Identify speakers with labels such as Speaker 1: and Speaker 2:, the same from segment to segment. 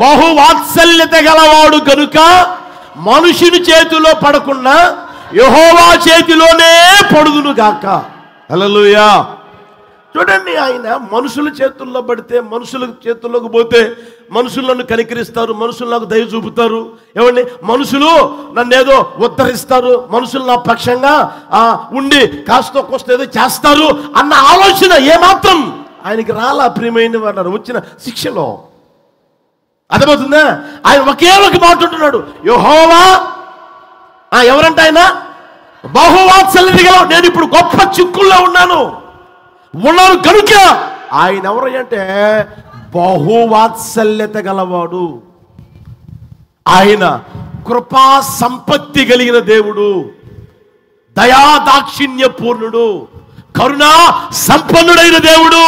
Speaker 1: బహువాత్సల్యత గలవాడు కనుక మనుషుని చేతిలో పడకుండా యెహోవా చేతిలోనే పడుదును గాక. హల్లెలూయా. చూడండి, ఆయన మనుషుల చేతుల్లో పడితే, మనుషుల చేతుల్లోకి పోతే మనుషులు నన్ను కనికరిస్తారు, మనుషులు నాకు దయ చూపుతారు. ఏమండి, మనుషులు నన్ను ఏదో ఉద్ధరిస్తారు, మనుషులు నా పక్షంగా ఉండి కాస్త కోస్త ఏదో చేస్తారు అన్న ఆలోచన ఏమాత్రం ఆయనకి రాలా. ప్రియమైన వారు వచ్చిన శిక్షలో అర్థమవుతుందా? ఆయన ఒకే ఒక మాట అంటున్నాడు, యెహోవా. ఎవరంట ఆయన? బహువాత్సల్యత గలవాడు. నేను ఇప్పుడు గొప్ప చిక్కుల్లో ఉన్నాను కనుక ఆయన ఎవరు అంటే బహువాత్సల్యత గలవాడు. ఆయన కృపా సంపత్తి కలిగిన దేవుడు, దయాదాక్షిణ్య పూర్ణుడు, కరుణా సంపన్నుడైన దేవుడు.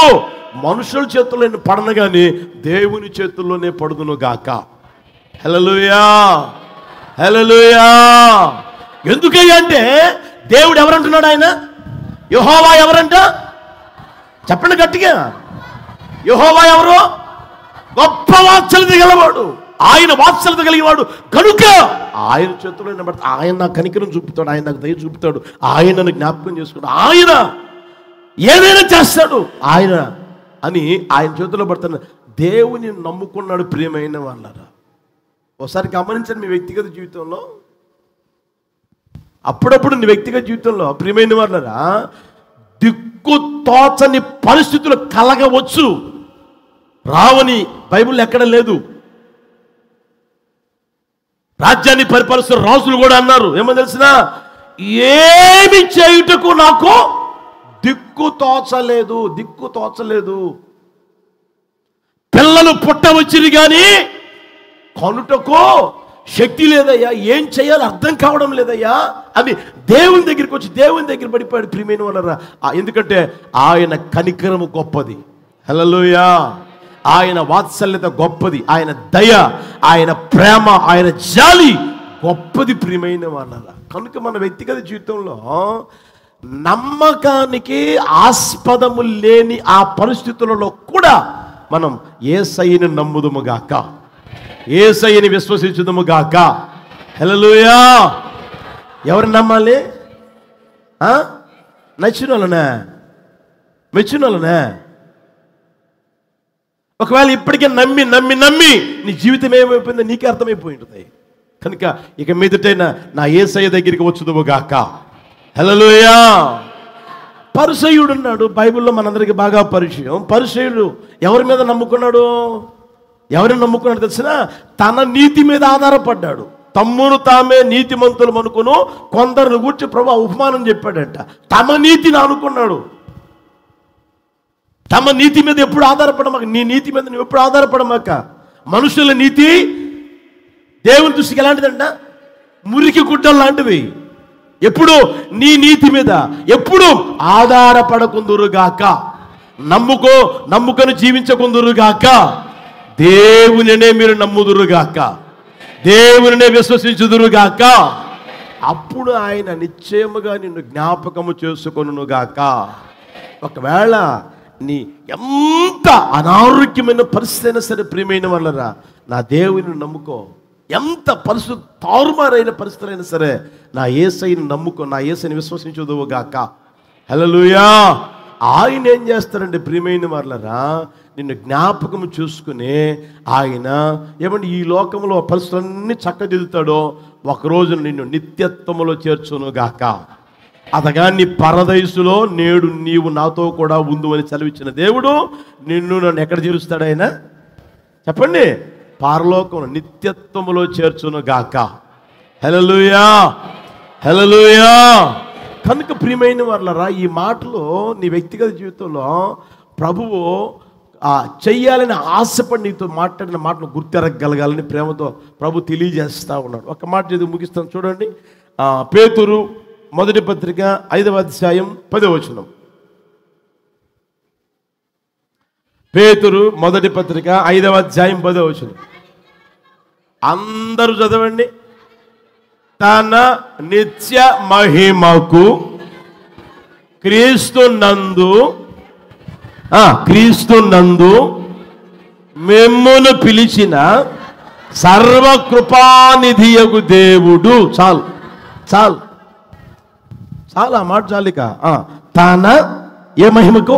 Speaker 1: మనుషుల చేతుల్లో పడను గాని దేవుని చేతుల్లోనే పడుదును గాక. హల్లెలూయా, హల్లెలూయా. ఎందుకయ్యా అంటే దేవుడు ఎవరంటున్నాడు? ఆయన యెహోవా ఎవరంట? చెప్పండి గట్టిగా. యెహోవా ఎవరు? గొప్ప వాత్సల్యత గలవాడు. ఆయన వాత్సల్యత కలిగినవాడు కనుక ఆయన చేతుల్లో పడతాడు. ఆయన నాకు కనికరం చూపుతాడు, ఆయన నాకు దయ చూపుతాడు, ఆయన నన్ను జ్ఞాపకం చేసుకుంటాడు, ఆయన ఏదైనా చేస్తాడు ఆయన అని ఆయన చేతుల్లో పడతాను. దేవుని నమ్ముకున్నాడు. ప్రియమైన వాళ్ళరా, ఒకసారి గమనించండి. మీ వ్యక్తిగత జీవితంలో అప్పుడప్పుడు నీ వ్యక్తిగత జీవితంలో ప్రియమైన వాళ్ళరా దిక్కు తోచని పరిస్థితులు కలగవచ్చు. రావని బైబిల్ ఎక్కడ లేదు. రాజ్యాన్ని పరిపాలిస్తున్న రాజులు కూడా అన్నారు, ఏమని తెలిసిన, ఏమి చేయుటకు నాకు దిక్కు తోచలేదు, దిక్కు తోచలేదు. పిల్లలు పుట్టవచ్చిరు కానీ కనుటకు శక్తి లేదయ్యా, ఏం చేయాలో అర్థం కావడం లేదయ్యా అని దేవుని దగ్గరికి వచ్చి దేవుని దగ్గర పడిపోయాడు. ప్రియమైన వాళ్ళరా, ఎందుకంటే ఆయన కనికరము గొప్పది. హల్లెలూయా. ఆయన వాత్సల్యత గొప్పది, ఆయన దయ, ఆయన ప్రేమ, ఆయన జాలి గొప్పది. ప్రియమైన వాళ్ళరా, కనుక మన వ్యక్తిగత జీవితంలో నమ్మకానికి ఆస్పదము లేని ఆ పరిస్థితులలో కూడా మనం యేసయ్యను నమ్ముదుముగాక, యేసయ్యని విశ్వసించుదుముగాక. హల్లెలూయా. ఎవరిని నమ్మాలి? నచ్చిన వాళ్ళనే, మెచ్చిన వాళ్ళనే. ఒకవేళ ఇప్పటికే నమ్మి నమ్మి నమ్మి నీ జీవితం ఏమైపోయిందో నీకే అర్థమైపోయి ఉంటుంది. కనుక ఇక మీదటైనా నా యేసయ్య దగ్గరికి వచ్చుదువుగాక. హల్లెలూయా. పరిసయ్యుడు ఉన్నాడు బైబిల్లో, మనందరికీ బాగా పరిచయం. పరిసయ్యుడు ఎవరి మీద నమ్ముకున్నాడు? ఎవరిని నమ్ముకున్నాడు తెలిసిన? తన నీతి మీద ఆధారపడ్డాడు. తమ్మును తామే నీతిమంతులు అనుకును కొందరిని కూర్చి ప్రభు ఉపమానం చెప్పాడంట. తమ నీతిని అనుకున్నాడు. తమ నీతి మీద ఎప్పుడు ఆధారపడమాక, నీ నీతి మీద నువ్వు ఎప్పుడు ఆధారపడమాక. మనుషుల నీతి దేవుని దృష్టికి ఎలాంటిదంట? మురికి గుడ్డలు లాంటివి. ఎప్పుడు నీ నీతి మీద ఎప్పుడు ఆధారపడకుందురుగాక. నమ్ముకొని జీవించకుందురుగాక. దేవునినే మీరు నమ్ముదురుగాక, దేవునినే విశ్వసించుదురుగాక. అప్పుడు ఆయన నిశ్చయముగా నిన్ను జ్ఞాపకము చేసుకొనుగాక. ఒకవేళ నీ ఎంత అనారోగ్యమైన పరిస్థితి అయినా సరే ప్రియమైన వాళ్ళరా, నా దేవుని నమ్ముకో. ఎంత పరిస్థితి తారుమారైన పరిస్థితులు అయినా సరే నా యేసయ్యని నమ్ముకో, నా యేసయ్యని విశ్వసించుదువుగాక. హల్లెలూయా. ఆయన ఏం చేస్తారంటే ప్రియమైన వాళ్ళరా, నిన్ను జ్ఞాపకము చూసుకుని ఆయన ఏమంటే ఈ లోకంలో పరిస్థితులన్నీ చక్కదిద్దుతాడో ఒకరోజు నిన్ను నిత్యత్వములో చేర్చునుగాక. అతగాన్ని పరదైసులో నేడు నీవు నాతో కూడా ఉండు అని సెలవిచ్చిన దేవుడు నిన్ను నన్ను ఎక్కడ చేరుస్తాడు? ఆయన చెప్పండి, పరలోకం నిత్యత్వములో చేర్చునుగాక. హల్లెలూయా, హల్లెలూయా. కనుక ప్రియమైన వాళ్ళరా, ఈ మాటలు నీ వ్యక్తిగత జీవితంలో ప్రభువు చెయ్యాలని ఆశపడి నీతో మాట్లాడిన మాటను గుర్తెరగలగాలని ప్రేమతో ప్రభు తెలియజేస్తూ ఉన్నాడు. ఒక మాట చదివి ముగిస్తాను చూడండి. పేతురు మొదటి పత్రిక 5వ అధ్యాయం 10వ వచనం. పేతురు మొదటి పత్రిక 5వ అధ్యాయం 10వ వచనం. అందరూ చదవండి. తన నిత్య మహిమకు క్రీస్తు నందు మిమ్మును పిలిచిన సర్వకృపానిధియగు దేవుడు. చాలు చాలు చాలా మాట చాలిక. తన ఏ మహిమకు?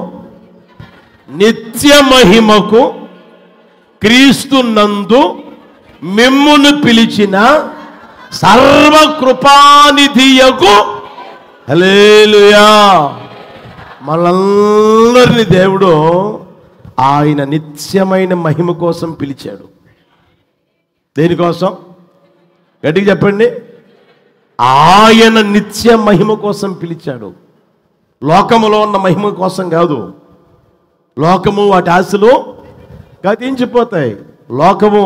Speaker 1: నిత్య మహిమకు క్రీస్తు నందు మిమ్మును పిలిచిన సర్వకృపానిధియగు. హల్లెలూయా. మనందరినీ దేవుడు ఆయన నిత్యమైన మహిమ కోసం పిలిచాడు. దేనికోసం? గట్టిగా చెప్పండి. ఆయన నిత్య మహిమ కోసం పిలిచాడు. లోకములో ఉన్న మహిమ కోసం కాదు. లోకము వాటి ఆశలు గతించిపోతాయి. లోకము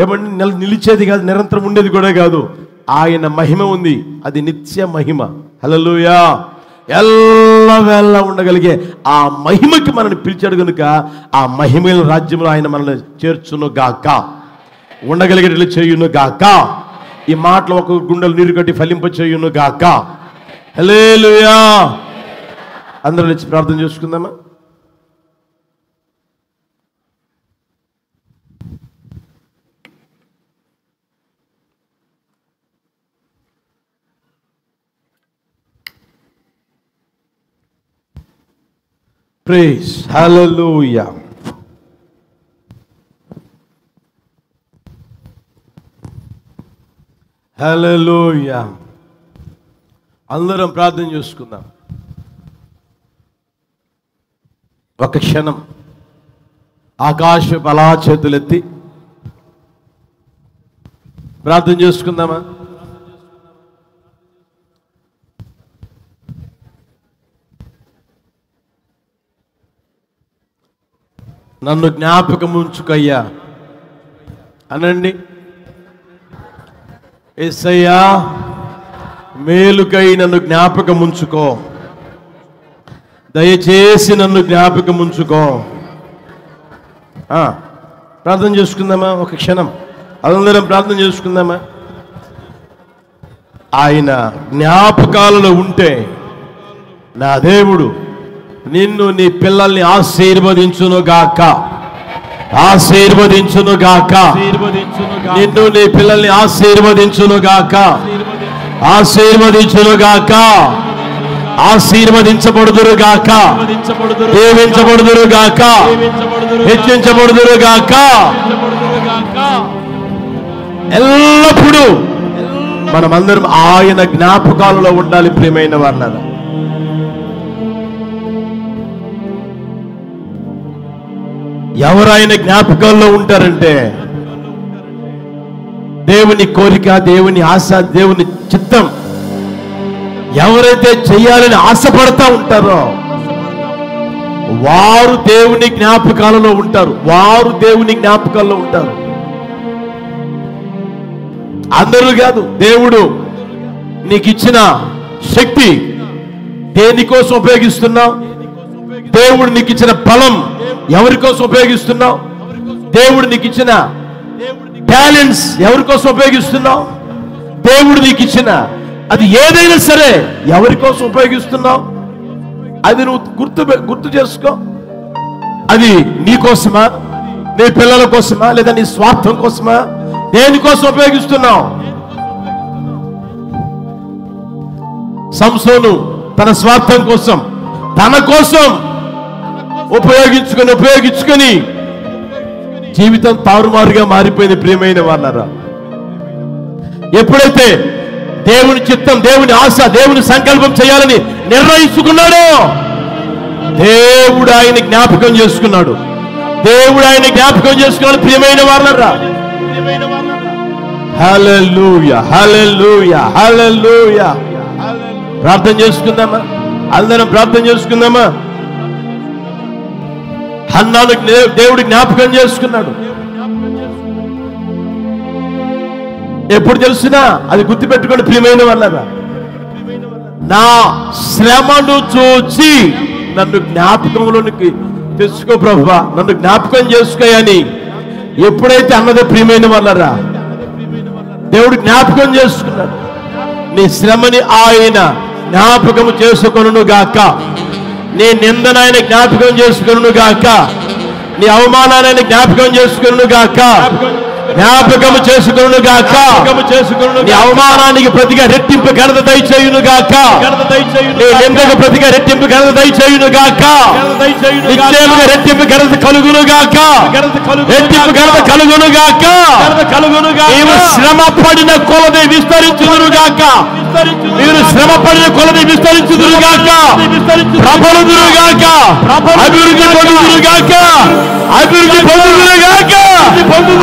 Speaker 1: ఏమంటే నిలిచేది కాదు, నిరంతరం ఉండేది కూడా కాదు. ఆయన మహిమ ఉంది, అది నిత్య మహిమ. హల్లెలూయా. ఎల్లవేళ ఉండగలిగే ఆ మహిమకి మనల్ని పిలిచాడు కనుక ఆ మహిమల రాజ్యంలో ఆయన మనల్ని చేర్చును గాక, ఉండగలిగేట్లు చేయును గాక. ఈ మాటలు ఒక గుండెలు నీరు కట్టి ఫలింప చేయును గాక. హల్లెలూయా. అందరూ వచ్చి ప్రార్థన చేసుకుందామా? ప్రైజ్. హల్లెలూయా. హల్లెలూయా. అందరం ప్రార్థన చేసుకుందాం. ఒక క్షణం ఆకాశపు అలా చేతులెత్తి ప్రార్థన చేసుకుందామా? నన్ను జ్ఞాపకం ఉంచుకయ్యా అనండి. యేసయ్యా, మేలుకై నన్ను జ్ఞాపకం ఉంచుకో, దయచేసి నన్ను జ్ఞాపకం ఉంచుకో. ప్రార్థన చేసుకుందామా? ఒక క్షణం అందరం ప్రార్థన చేసుకుందామా? ఆయన జ్ఞాపకాలలో ఉంటే నా దేవుడు నిన్ను నీ పిల్లల్ని ఆశీర్వదించును గాక, ఆశీర్వదించును గాక. నిన్ను నీ పిల్లల్ని ఆశీర్వదించును గాక, ఆశీర్వదించును గాక. ఆశీర్వదించబడుదురు గాక, దీవించబడుదురు గాక, హెచ్చించబడుదురు గాక. ఎల్లప్పుడూ మనమందరం ఆయన జ్ఞాపకాలలో ఉండాలి. ప్రియమైన వారులారా, ఎవరు ఆయన జ్ఞాపకాల్లో ఉంటారంటే దేవుని కోరిక, దేవుని ఆశ, దేవుని చిత్తం ఎవరైతే చేయాలని ఆశపడతా ఉంటారో వారు దేవుని జ్ఞాపకాలలో ఉంటారు. వారు దేవుని జ్ఞాపకాల్లో ఉంటారు. అందరూ కాదు. దేవుడు నీకు ఇచ్చిన శక్తి దేనికోసం ఉపయోగిస్తున్నావు? దేవుడు నీకు ఇచ్చిన బలం ఎవరి కోసం ఉపయోగిస్తున్నావు? దేవుడు నీకు ఇచ్చిన టాలెంట్స్ ఎవరి కోసం ఉపయోగిస్తున్నావు? దేవుడు నీకు ఇచ్చిన అది ఏదైనా సరే ఎవరి కోసం ఉపయోగిస్తున్నావు? అది నువ్వు గుర్తు చేసుకో. అది నీ కోసమా, నీ పిల్లల కోసమా, లేదా నీ స్వార్థం కోసమా? దేనికోసం ఉపయోగిస్తున్నావు? సంసోను తన స్వార్థం కోసం, తన కోసం ఉపయోగించుకొని జీవితం తారుమారుగా మారిపోయింది. ప్రియమైన వారులారా, ఎప్పుడైతే దేవుని చిత్తం, దేవుని ఆశ, దేవుని సంకల్పం చేయాలని నిర్ణయించుకున్నాడో దేవుడు ఆయన జ్ఞాపకం చేసుకున్నాడు. దేవుడు ఆయన జ్ఞాపకం చేసుకున్నాడు. ప్రియమైన వారులారా, హల్లెలూయా, హల్లెలూయా, హల్లెలూయా. ప్రార్థన చేసుకుందామా? అందరం ప్రార్థన చేసుకుందామా? హన్నాను దేవుడు జ్ఞాపకం చేసుకున్నాడు. ఎప్పుడు తెలిసినా అది గుర్తుపెట్టుకోండి ప్రియమైన వాళ్ళరా, నా శ్రమను చూచి నన్ను జ్ఞాపకంలోనికి తెచ్చుకో ప్రభువా, నన్ను జ్ఞాపకం చేసుకోయని ఎప్పుడైతే అన్నదో ప్రియమైన వాళ్ళరా, దేవుడు జ్ఞాపకం చేసుకున్నాడు. నీ శ్రమని ఆయన జ్ఞాపకము చేసుకొనును గాక, నీ నిందను ఆయన జ్ఞాపకం చేసుకొనును గాక, నీ అవమానాన్ని జ్ఞాపకం చేసుకొనును గాక, జ్ఞాపకము చేసుకొనును గాక. నీ అవమానానికి ప్రతిగా రెట్టింపు ఘనత దయచేయును గాక, నీ నిందకు ప్రతిగా రెట్టింపు ఘనత దయచేయును గాక, నిశ్చయముగా రెట్టింపు ఘనత కలుగును గాక, రెట్టింపు ఘనత కలుగును గాక. నీవు శ్రమ పడిన కొలది విస్తరించుదురు గాక, మీరు శ్రమ పడిన కొలది విస్తరించుదురు గాక, ప్రబలుదురు గాక, అభివృద్ధి పొందుదురు గాక, అభివృద్ధి పొందుదురు గాక,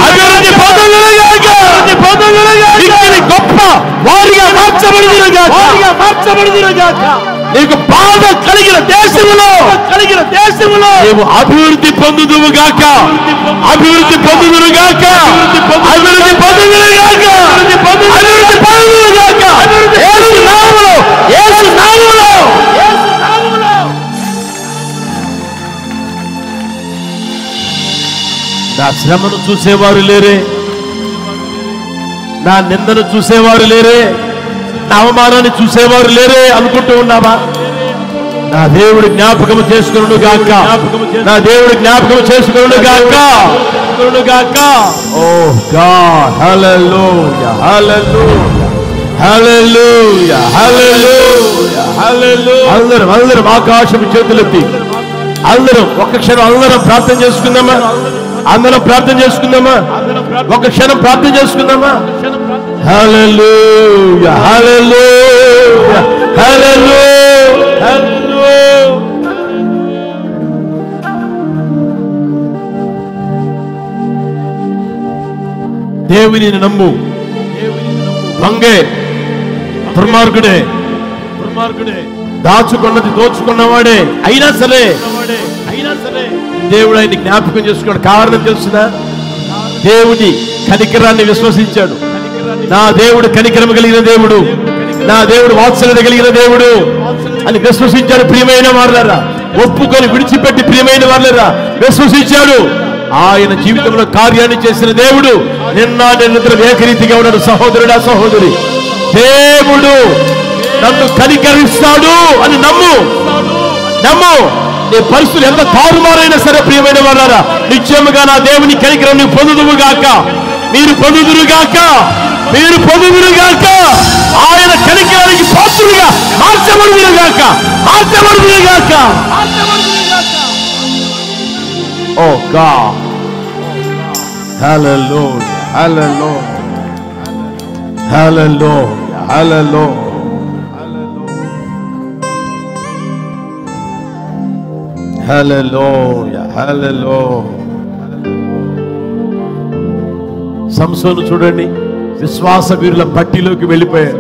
Speaker 1: అభివృద్ధి పొందుదురు గాక, గొప్ప వారిగా మార్చబడుదురు గాక. నీకు బాధ కలిగిన దేశములో నీవు అభివృద్ధి పొందుదువు గాక, అభివృద్ధి పొందుదురు గాక, అభివృద్ధి పొందుదురు గాక, అభివృద్ధి పొందుదురు గాక. యేసు నామములో, యేసు నామములో. నా శ్రమను చూసేవారు లేరే, నా నిందను చూసేవారు లేరే, నా అవమానాన్ని చూసేవారు లేరే అనుకుంటూ ఉన్నావా? నా దేవుడు జ్ఞాపకం చేసుకును గాక, నా దేవుడు జ్ఞాపకం చేసుకును గాక. ఓ గాడ్, హల్లెలూయా, హల్లెలూయా, హల్లెలూయా, హల్లెలూయా, హల్లెలూయా. అందరం ఆకాశపు చేతులెత్తి అందరం ఒక్క క్షణం అందరం ప్రార్థన చేసుకుందామా? అందరం ప్రార్థన చేసుకుందామా? ఒక క్షణం ప్రార్థన చేసుకుందామా? హల్లెలూయా, హల్లెలూయా, హల్లెలూయా, హల్లెలూయా. దేవునిని నమ్ము. వంగే దుర్మార్గుడే, దాచుకున్నది దోచుకున్నవాడే అయినా సరే దేవుడు ఆయన జ్ఞాపకం చేసుకోవడం కారణం తెలుసునా? దేవుని కనికరాన్ని విశ్వసించాడు. నా దేవుడు కనికరం కలిగిన దేవుడు, నా దేవుడు వాత్సల్యత కలిగిన దేవుడు అని విశ్వసించాడు. ప్రియమైన వారులారా, ఒప్పుకొని విడిచిపెట్టి ప్రియమైన వారులారా విశ్వసించాడు. ఆయన జీవితంలో కార్యాన్ని చేసిన దేవుడు నిన్న నిరంతరం ఏకరీతిగా ఉన్నాడు. సహోదరుడా, సహోదరి, దేవుడు నన్ను కనికరిస్తాడు అని నమ్ము. నీ పరిస్థితులు ఎంత తారుమారైనా సరే ప్రియమైన వారులారా, నిశ్చయముగా నా దేవుని కనికరం నువ్వు పొందుదువు గాక, మీరు పొందుదురు గాక, మీరు పొందుదురు గాక. ఆయన కనికరానికి పాత్రులుగా మార్చబడుదురు గాక, మార్చబడుదురు గాక. ఓ గాడ్, హల్లెలూయా, హల్లెలూయా, హల్లెలూయా, హల్లెలూయా. హల్లెలూయా, హల్లెలూయా. సంసోను చూడండి, విశ్వాస వీరుల పట్టిలోకి వెళ్ళిపోయారు.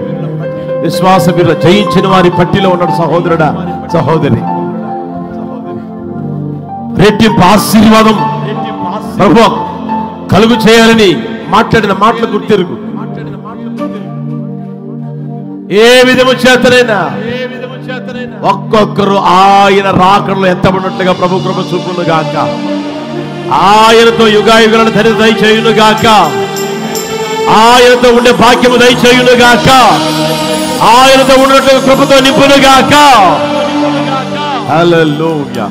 Speaker 1: విశ్వాస వీరుల జయించిన వారి పట్టిలో ఉన్నాడు. సహోదరుడా, సహోదరి, రెట్టింపు ఆశీర్వాదం ప్రభు కలుగు చేయాలని మాట్లాడిన మాటలు గుర్తెరుగు. ఏ విధము చేతనైనా ఒక్కొక్కరు ఆయన రాకడలో ఎత్తబడినట్లుగా ప్రభు కృప చూపును గాక. ఆయనతో యుగాయుగాలను ధరిత దయచేయును గాక, ఆయనతో ఉండే భాగ్యము దయచేయును గాక, ఆయనతో ఉన్నట్లుగా కృపతో నింపును గాక. హల్లెలూయా,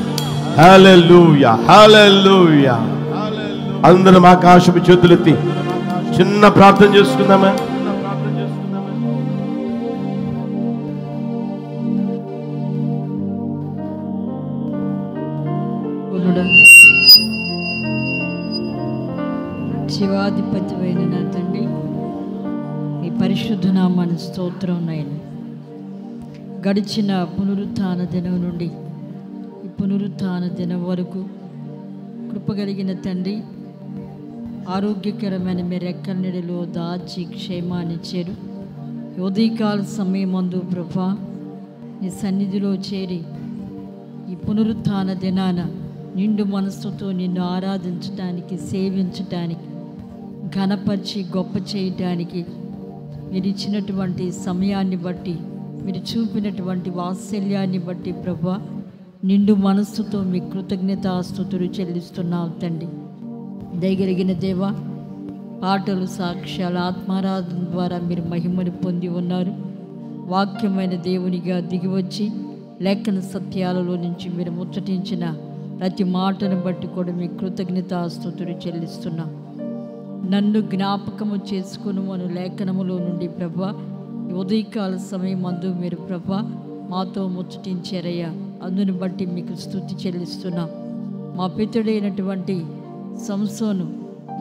Speaker 1: హల్లెలూయా, హల్లెలూయా. అందరం ఆకాశపు చేతులెత్తి చిన్న ప్రార్థన చేసుకుందామా?
Speaker 2: శివాధిపతివైన నా తండ్రి, మీ పరిశుద్ధ నామానికి స్తోత్రం నాయన. గడిచిన పునరుత్థాన దినం నుండి ఈ పునరుత్థాన దినం వరకు కృపగలిగిన తండ్రి, ఆరోగ్యకరమైన మీ రెక్కల నీడలో దాచి క్షేమాన్నిచ్చారు. ఉదయకాల సమయమందు ప్రభా నీ సన్నిధిలో చేరి ఈ పునరుత్థాన దినాన నిండు మనస్సుతో నిన్ను ఆరాధించటానికి, సేవించటానికి, ఘనపరిచి గొప్ప చేయటానికి మీరు ఇచ్చినటువంటి సమయాన్ని బట్టి, మీరు చూపినటువంటి వాత్సల్యాన్ని బట్టి ప్రభా నిండు మనస్సుతో మీ కృతజ్ఞతాస్తుతులు చెల్లిస్తున్నాం తండ్రి. దయగలిగిన దేవా, పాటలు, సాక్ష్యాలు, ఆత్మారాధన ద్వారా మీరు మహిమను పొంది ఉన్నారు. వాక్యమైన దేవునిగా దిగివచ్చి లేఖన సత్యాలలో నుంచి మీరు ముచ్చటించిన ప్రతి మాటను బట్టి కూడా మీ కృతజ్ఞతాస్తుతులు చెల్లిస్తున్నా. నన్ను జ్ఞాపకము చేసుకును అను లేఖనములో నుండి ప్రభా ఈ ఉదయకాల సమయం అందు మీరు ప్రభా మాతో ముచ్చటించారయ్యా. అందుని బట్టి మీకు స్తుతి చెల్లిస్తున్నా. మా పితడైనటువంటి సంసోను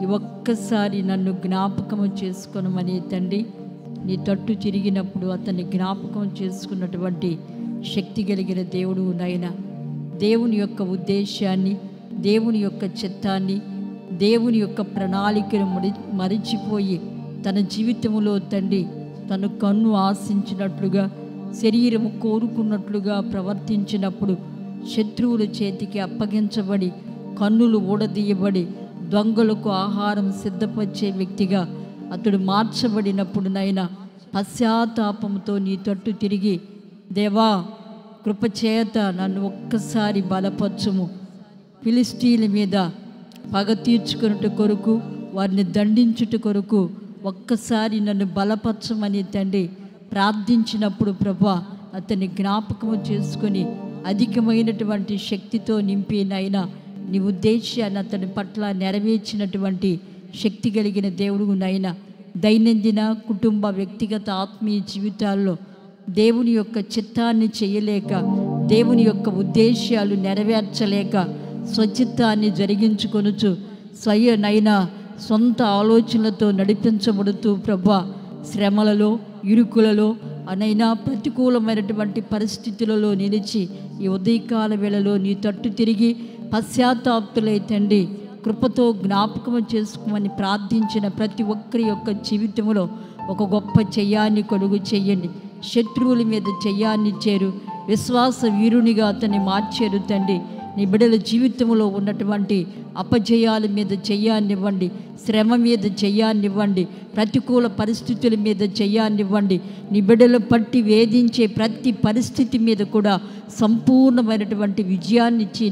Speaker 2: ఈ ఒక్కసారి నన్ను జ్ఞాపకము చేసుకొనమని తండ్రి నీ తట్టు తిరిగినప్పుడు అతన్ని జ్ఞాపకం చేసుకున్నటువంటి శక్తి కలిగిన దేవుడు నాయన. దేవుని యొక్క ఉద్దేశాన్ని, దేవుని యొక్క చిత్తాన్ని, దేవుని యొక్క ప్రణాళికను మరిచిపోయి తన జీవితంలో తండ్రి తను కన్ను ఆశించినట్లుగా, శరీరము కోరుకున్నట్లుగా ప్రవర్తించినప్పుడు శత్రువుల చేతికి అప్పగించబడి, కన్నులు ఊడదీయబడి, దొంగలకు ఆహారం సిద్ధపరిచే వ్యక్తిగా అతడు మార్చబడినప్పుడు నైనా పశ్చాత్తాపంతో నీ తట్టు తిరిగి దేవా కృపచేత నన్ను ఒక్కసారి బలపరచుము, ఫిలిష్తీయుల మీద పగ తీర్చుకున్నట్టు కొరకు, వారిని దండించుట కొరకు ఒక్కసారి నన్ను బలపరచమని తండ్రి ప్రార్థించినప్పుడు ప్రభా అతన్ని జ్ఞాపకము చేసుకొని అధికమైనటువంటి శక్తితో నింపి నైనా నీ ఉద్దేశాన్ని అతని పట్ల నెరవేర్చినటువంటి శక్తి కలిగిన దేవుడు నైనా. దైనందిన కుటుంబ వ్యక్తిగత ఆత్మీయ జీవితాల్లో దేవుని యొక్క చిత్తాన్ని చేయలేక, దేవుని యొక్క ఉద్దేశాలు నెరవేర్చలేక స్వచిత్తాన్ని జరిగించుకొనుచు స్వయనైనా సొంత ఆలోచనలతో నడిపించబడుతూ ప్రభా శ్రమలలో, ఇరుకులలో అనైనా ప్రతికూలమైనటువంటి పరిస్థితులలో నిలిచి ఈ ఉదయకాల వేళలో నీ తట్టు తిరిగి పశ్చాత్తాప్తులై తండ్రి కృపతో జ్ఞాపకం చేసుకోమని ప్రార్థించిన ప్రతి ఒక్కరి యొక్క జీవితంలో ఒక గొప్ప చెయ్యాన్ని కొడుగు చెయ్యండి. శత్రువుల మీద చెయ్యాన్నిచ్చారు, విశ్వాస వీరునిగా అతన్ని మార్చారు తండ్రి. నీ బిడ్డల జీవితంలో ఉన్నటువంటి అపజయాల మీద చెయ్యాన్నివ్వండి, శ్రమ మీద చెయ్యాన్నివ్వండి, ప్రతికూల పరిస్థితుల మీద చెయ్యాన్నివ్వండి. నీ బిడ్డలు పట్టి వేధించే ప్రతి పరిస్థితి మీద కూడా సంపూర్ణమైనటువంటి విజయాన్ని ఇచ్చి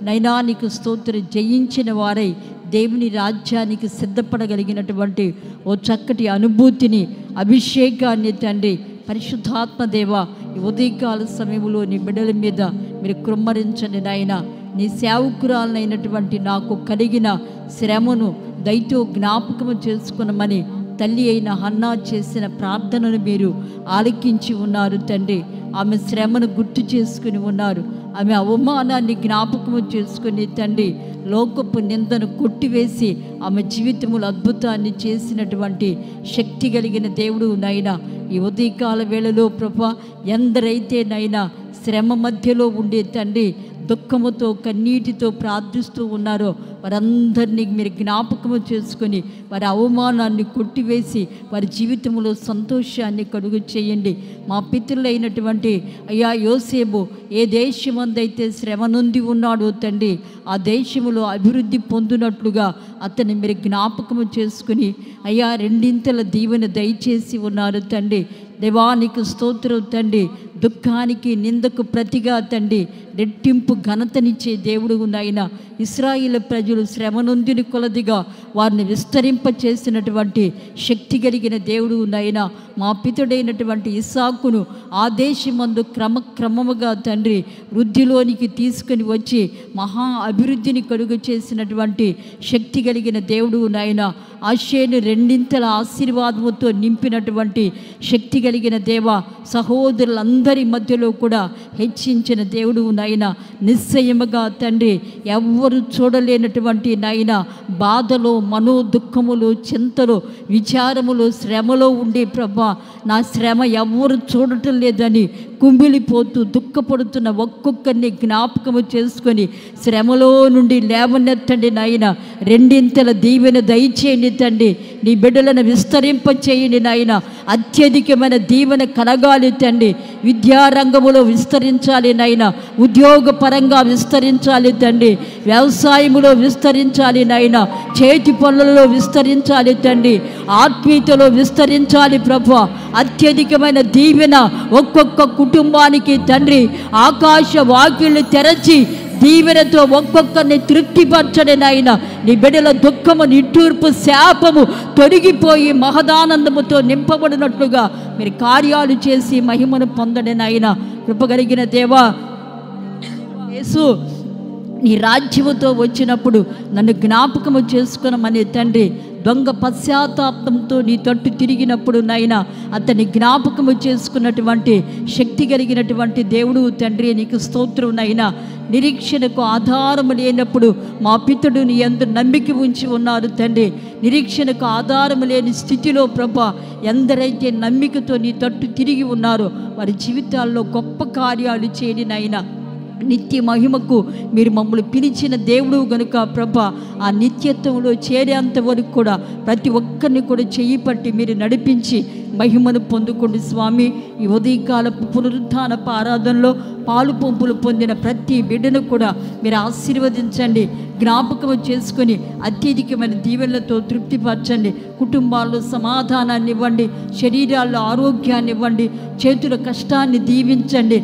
Speaker 2: నైనా నీకు స్తోత్రం, జయించిన వారై దేవుని రాజ్యానికి సిద్ధపడగలిగినటువంటి ఓ చక్కటి అనుభూతిని, అభిషేకాన్ని తండ్రి పరిశుద్ధాత్మ దేవ ఈ ఉదయకాల సమయంలో నీ బిడ్డల మీద మీరు కృమ్మరించండి నాయన. నీ సేవకురాలైనటువంటి నాకు కలిగిన శ్రమను దయతో జ్ఞాపకము చేసుకునమని తల్లి అయిన హన్నా చేసిన ప్రార్థనను మీరు ఆలకించి ఉన్నారు తండ్రి. ఆమె శ్రమను గుర్తు చేసుకుని ఉన్నారు, ఆమె అవమానాన్ని జ్ఞాపకము చేసుకుని తండ్రి లోకపు నిందను కొట్టివేసి ఆమె జీవితములు అద్భుతాన్ని చేసినటువంటి శక్తి కలిగిన దేవుడు నైనా. ఈ ఉదయకాల వేళలో ప్రభా ఎందరైతే నైనా శ్రమ మధ్యలో ఉండే తండ్రి దుఃఖముతో కన్నీటితో ప్రార్థిస్తూ ఉన్నారో వారందరినీ మీరు జ్ఞాపకము చేసుకొని వారి అవమానాన్ని కొట్టివేసి వారి జీవితంలో సంతోషాన్ని కలుగు చేయండి. మా పితరులైనటువంటి అయ్యా యోసేపు ఏ దేశమందైతే శ్రమ నుండి ఉన్నాడో తండ్రి ఆ దేశములో అభివృద్ధి పొందినట్లుగా అతన్ని మీరు జ్ఞాపకము చేసుకుని అయ్యా రెండింతల దీవెన దయచేసి ఉన్నారు తండ్రి. దేవానికి స్తోత్రం తండ్రి. దుఃఖానికి నిందకు ప్రతిగా తండ్రి రెట్టింపు ఘనతనిచ్చే దేవుడు నాయన. ఇశ్రాయేలు ప్రజలు శ్రమ నొందిన కొలదిగా వారిని విస్తరింప చేసినటువంటి శక్తి కలిగిన దేవుడు నాయన. మా పితుడైనటువంటి ఇస్సాకును ఆ దేశమందు క్రమముగా తండ్రి వృద్ధిలోనికి తీసుకుని వచ్చి మహా అభివృద్ధిని కలుగు చేసినటువంటి శక్తి కలిగిన దేవుడు నాయన. ఆశేను రెండింతల ఆశీర్వాదముతో నింపినటువంటి శక్తి కలిగిన దేవ, సహోదరులందరి మధ్యలో కూడా హెచ్చించిన దేవుడు నాయన. నిశ్చయముగా తండ్రి ఎవ్వరు చూడలేనటువంటి నాయన బాధలో, మనో దుఃఖములు, చింతలు, విచారములు, శ్రమలో ఉండే ప్రభా నా శ్రమ ఎవ్వరు చూడటం లేదని కుమిలిపోతూ దుఃఖపడుతున్న ఒక్కొక్కరిని జ్ఞాపకము చేసుకొని శ్రమలో నుండి లేవనెత్తండి నాయన. రెండింతల దీవెన దయచేయండి తండ్రి. నీ బిడ్డలను విస్తరింప చేయండి నాయన. అత్యధికమైన దీవెన కలగాలి తండ్రి. విద్యారంగములో విస్తరించాలి నాయన, ఉద్యోగపరంగా విస్తరించాలి తండ్రి, వ్యవసాయములో విస్తరించాలి నాయన, చేతి పనులలో విస్తరించాలి తండ్రి, ఆత్మీయతలో విస్తరించాలి ప్రభు. అత్యధికమైన దీవెన ఒక్కొక్క కుటుంబానికి తండ్రి ఆకాశ వాకిళ్ళు తెరచి దీవెనతో ఒక్కొక్కరిని తృప్తిపరచండి నాయన. నీ బిడ్డల దుఃఖము, నిట్టూర్పు, శాపము తొలగిపోయి మహదానందముతో నింపబడినట్లుగా మీరు కార్యాలు చేసి మహిమను పొందండి నాయన. కృపగలిగిన దేవా యేసు నీ రాజ్యముతో వచ్చినప్పుడు నన్ను జ్ఞాపకము చేసుకునమని తండ్రి దొంగ పశ్చాత్తాపంతో నీ తట్టు తిరిగినప్పుడు నాయన అతన్ని జ్ఞాపకము చేసుకున్నటువంటి శక్తి కలిగినటువంటి దేవుడు తండ్రి, నీకు స్తోత్రం నాయన. నిరీక్షణకు ఆధారము లేనప్పుడు మా పితడు నీ యందు నమ్మిక ఉంచి ఉన్నారు తండ్రి. నిరీక్షణకు ఆధారము లేని స్థితిలో ప్రభా ఎందరైతే నమ్మికతో నీ తట్టు తిరిగి ఉన్నారో వారి జీవితాల్లో గొప్ప కార్యాలు చేయని నాయన. నిత్య మహిమకు మీరు మమ్మల్ని పిలిచిన దేవుడు గనుక ప్రభా ఆ నిత్యత్వంలో చేరేంత వరకు కూడా ప్రతి ఒక్కరిని కూడా చెయ్యి పట్టి మీరు నడిపించి మహిమను పొందుకోండి స్వామి. ఈ ఉదయకాలపు పునరుత్థానపు ఆరాధనలో పాలు పంపులు పొందిన ప్రతి బిడ్డను కూడా మీరు ఆశీర్వదించండి, జ్ఞాపకం చేసుకొని అత్యధికమైన దీవెనలతో తృప్తిపరచండి. కుటుంబాల్లో సమాధానాన్ని ఇవ్వండి, శరీరాల్లో ఆరోగ్యాన్ని ఇవ్వండి, చేతుల కష్టాన్ని దీవించండి,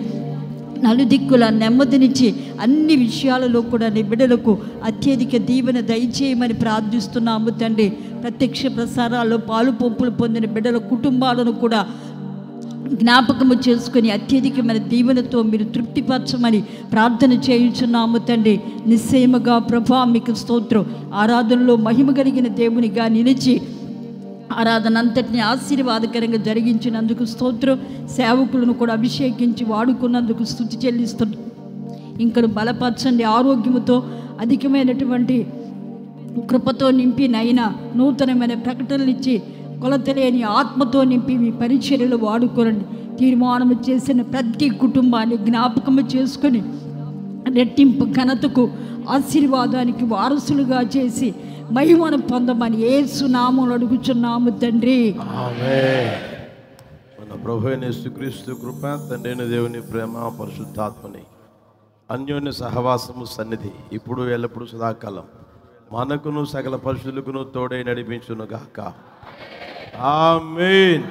Speaker 2: నలుదిక్కుల నెమ్మదినిచ్చి అన్ని విషయాలలో కూడా నీ బిడ్డలకు అత్యధిక దీవెన దయచేయమని ప్రార్థిస్తున్నాము తండ్రి. ప్రత్యక్ష ప్రసారాల్లో పాలు పంపులు పొందిన బిడ్డల కుటుంబాలను కూడా జ్ఞాపకము చేసుకొని అత్యధికమైన దీవెనతో మీరు తృప్తిపరచమని ప్రార్థన చేయుచున్నాము తండ్రి. నిశ్చయముగా ప్రభా మీకు స్తోత్రం. ఆరాధనలో మహిమ కలిగిన దేవునిగా నిలిచి ఆరాధన అంతటిని ఆశీర్వాదకరంగా జరిగించినందుకు స్తోత్రం. సేవకులను కూడా అభిషేకించి వాడుకున్నందుకు స్తుతి చెల్లిస్తున్నాం. ఇంకను బలపరచండి, ఆరోగ్యముతో అధికమైనటువంటి కృపతో నింపి నైనా నూతనమైన ప్రకటనలు ఇచ్చి కొలతలేని ఆత్మతో నింపి మీ పరిచర్యలు వాడుకోరండి. తీర్మానము చేసిన ప్రతి కుటుంబాన్ని జ్ఞాపకము చేసుకొని రెట్టింపు ఘనతకు ఆశీర్వాదానికి వారసులుగా చేసి మహిమను పొందమని యేసు నామములో అడుగుచున్నాము తండ్రి.
Speaker 1: ఆమేన్. మన ప్రభువైన యేసుక్రీస్తు కృప, తండ్రైన దేవుని ప్రేమ, పరిశుద్ధాత్మని అన్యోన్య సహవాసము సన్నిధి ఇప్పుడు ఎల్లప్పుడు సదాకాలం మనకును సకల పరిశుద్ధులకును తోడై నడిపించును గాక. ఆమేన్.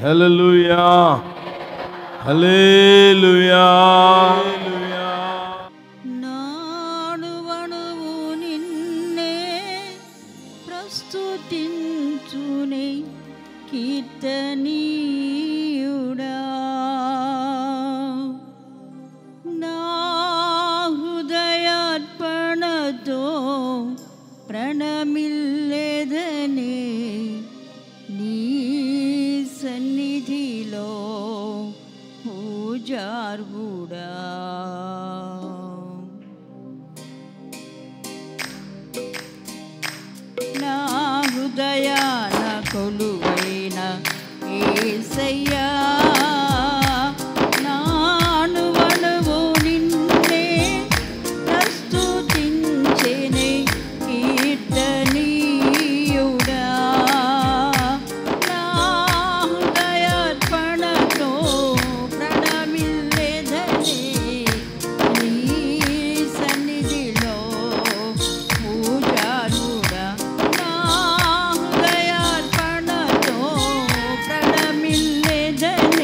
Speaker 1: హల్లెలూయా, హల్లెలూయా.
Speaker 2: స్తుతించునే కీర్తనీయుడా, నా హృదయార్పణతో ప్రణమిల్లెదనే నీ సన్నిధిలో పూజార్హుడా. నా హృదయాన కొలువైన యేసయ్యా, నానువనువు నిన్నే ప్రస్తుతించెనే కీర్తనీయుడా. నా హృదయార్పణతో ప్రణమిల్లెదనే నీ సన్నిధిలో పూజారుడా. నా హృదయార్పణతో ప్రణమిల్లెదనే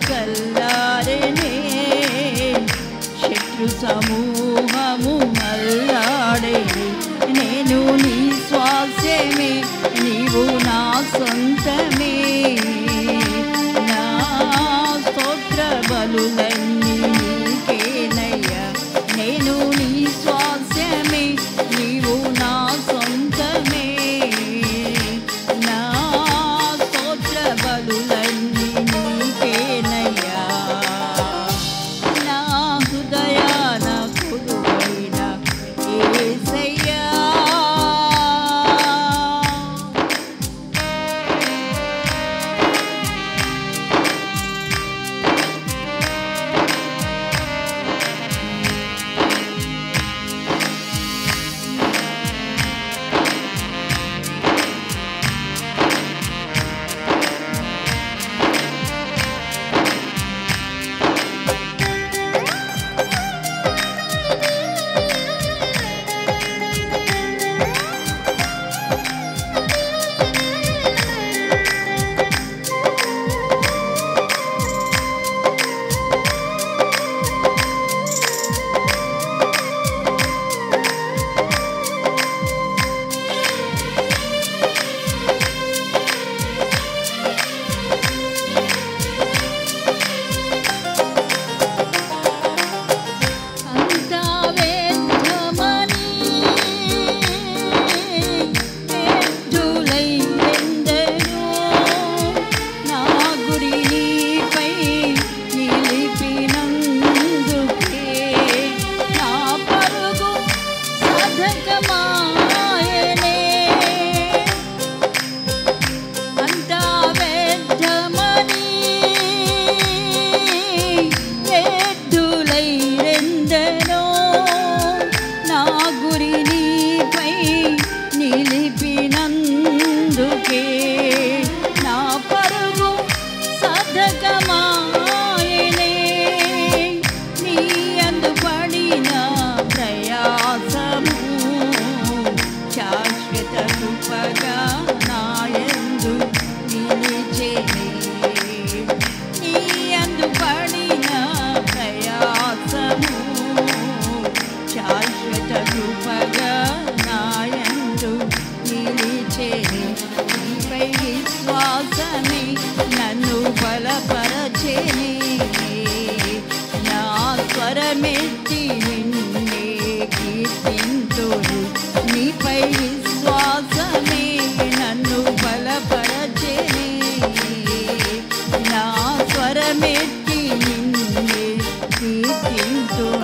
Speaker 2: కల్లారెనే శత్రు సమూహము అల్లాడేనే నేను నీ స్వాస్యమే నీవు నా సొంతమే నా స్తోత్ర బలులన్నీ నీకేనయ్యా నేను నీ స్వాస్యమే నీవు నా సొంతమే నా స్తోత్ర బలులన్నీ నీకేనయ్యా నా హృదయాన కొలువైన యేసయ్యా స్వరమెత్తి నిన్నే కీర్తింతును